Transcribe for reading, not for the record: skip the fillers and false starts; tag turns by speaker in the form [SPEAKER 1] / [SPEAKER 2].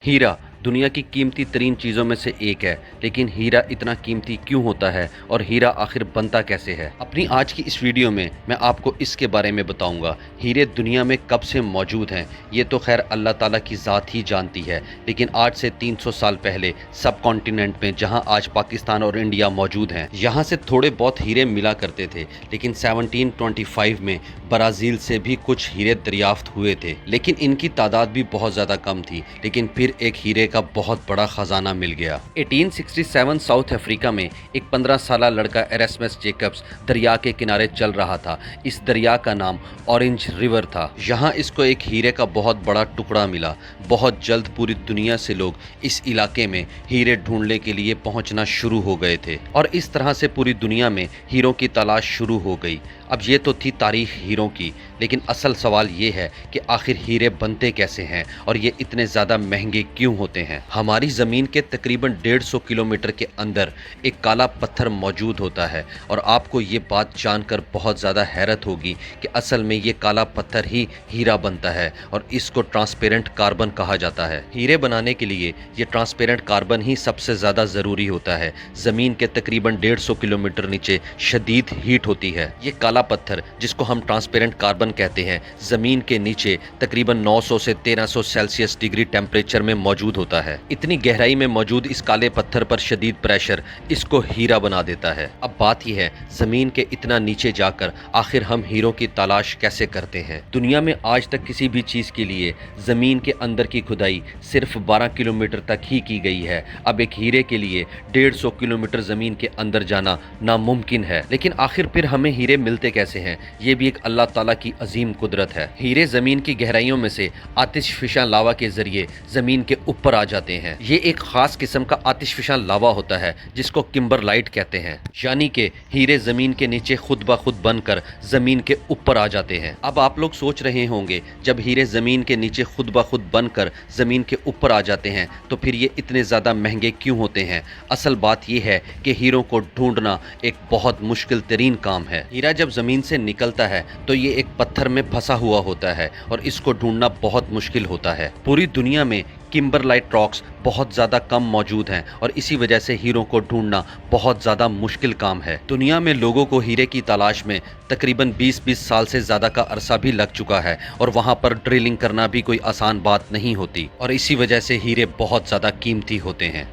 [SPEAKER 1] हीरा दुनिया की कीमती तरीन चीज़ों में से एक है, लेकिन हीरा इतना कीमती क्यों होता है और हीरा आखिर बनता कैसे है। अपनी आज की इस वीडियो में मैं आपको इसके बारे में बताऊंगा। हीरे दुनिया में कब से मौजूद हैं ये तो खैर अल्लाह ताला की ज़ात ही जानती है, लेकिन आज से 300 साल पहले सब कॉन्टिनेंट में जहां आज पाकिस्तान और इंडिया मौजूद हैं, यहाँ से थोड़े बहुत हीरे मिला करते थे। लेकिन 1725 में ब्राज़ील से भी कुछ हीरे दरियाफ्त हुए थे, लेकिन इनकी तादाद भी बहुत ज़्यादा कम थी। लेकिन फिर एक हीरे का बहुत बड़ा खजाना मिल गया। 1867 साउथ अफ्रीका में एक 15 साला लड़का एरेस्मस जेकब्स दरिया के किनारे चल रहा था। इस दरिया का नाम ऑरेंज रिवर था। यहाँ इसको एक हीरे का बहुत बड़ा टुकड़ा मिला। बहुत जल्द पूरी दुनिया से लोग इस इलाके में हीरे ढूंढने के लिए पहुंचना शुरू हो गए थे और इस तरह से पूरी दुनिया में हीरों की तलाश शुरू हो गई। अब ये तो थी तारीख हीरों की, लेकिन असल सवाल ये है कि आखिर हीरे बनते कैसे हैं और ये इतने ज़्यादा महंगे क्यों होते हैं। हमारी ज़मीन के तकरीबन 150 किलोमीटर के अंदर एक काला पत्थर मौजूद होता है और आपको ये बात जानकर बहुत ज़्यादा हैरत होगी कि असल में ये काला पत्थर ही हीरा बनता है और इसको ट्रांसपेरेंट कार्बन कहा जाता है। हीरे बनाने के लिए ये ट्रांसपेरेंट कार्बन ही सबसे ज़्यादा ज़रूरी होता है। ज़मीन के तकरीबन 150 किलोमीटर नीचे शदीद हीट होती है। ये काला पत्थर जिसको हम ट्रांसपेरेंट कार्बन कहते हैं, ज़मीन के नीचे तकरीबन 900 से 1300 सेल्सियस डिग्री टेम्परेचर में मौजूद होता है। इतनी गहराई में मौजूद इस काले पत्थर पर शदीद प्रेशर इसको हीरा बना देता है। अब बात यह है, ज़मीन के इतना नीचे जाकर आखिर हम हीरों की तलाश कैसे करते हैं। दुनिया में आज तक किसी भी चीज़ के लिए ज़मीन के अंदर की खुदाई सिर्फ 12 किलोमीटर तक ही की गई है। अब एक हीरे के लिए 150 किलोमीटर ज़मीन के अंदर जाना नामुमकिन है। लेकिन आखिर फिर हमें हीरे मिलते कैसे हैं, ये भी एक अल्लाह ताला की अजीम कुदरत है। हीरे ज़मीन की गहराइयों में से आतिशफिशा लावा के ज़रिए ज़मीन के ऊपर आ जाते हैं। ये एक ख़ास किस्म का आतिशफिशा लावा होता है जिसको किम्बरलाइट कहते हैं, यानी कि हीरे ज़मीन के नीचे खुद ब खुद बनकर ज़मीन के ऊपर आ जाते हैं। अब आप लोग सोच रहे होंगे, जब हीरे ज़मीन के नीचे खुद ब खुद बनकर ज़मीन के ऊपर आ जाते हैं तो फिर ये इतने ज़्यादा महंगे क्यों होते हैं। असल बात यह है कि हीरों को ढूंढना एक बहुत मुश्किल तरीन काम है। हीरा जब ज़मीन से निकलता है तो ये एक पत्थर में फंसा हुआ होता है और इसको ढूंढना बहुत मुश्किल होता है। पूरी दुनिया में किम्बरलाइट रॉक्स बहुत ज़्यादा कम मौजूद हैं और इसी वजह से हीरों को ढूंढना बहुत ज़्यादा मुश्किल काम है। दुनिया में लोगों को हीरे की तलाश में तकरीबन 20-20 साल से ज़्यादा का अरसा भी लग चुका है और वहाँ पर ड्रिलिंग करना भी कोई आसान बात नहीं होती और इसी वजह से हीरे बहुत ज़्यादा कीमती होते हैं।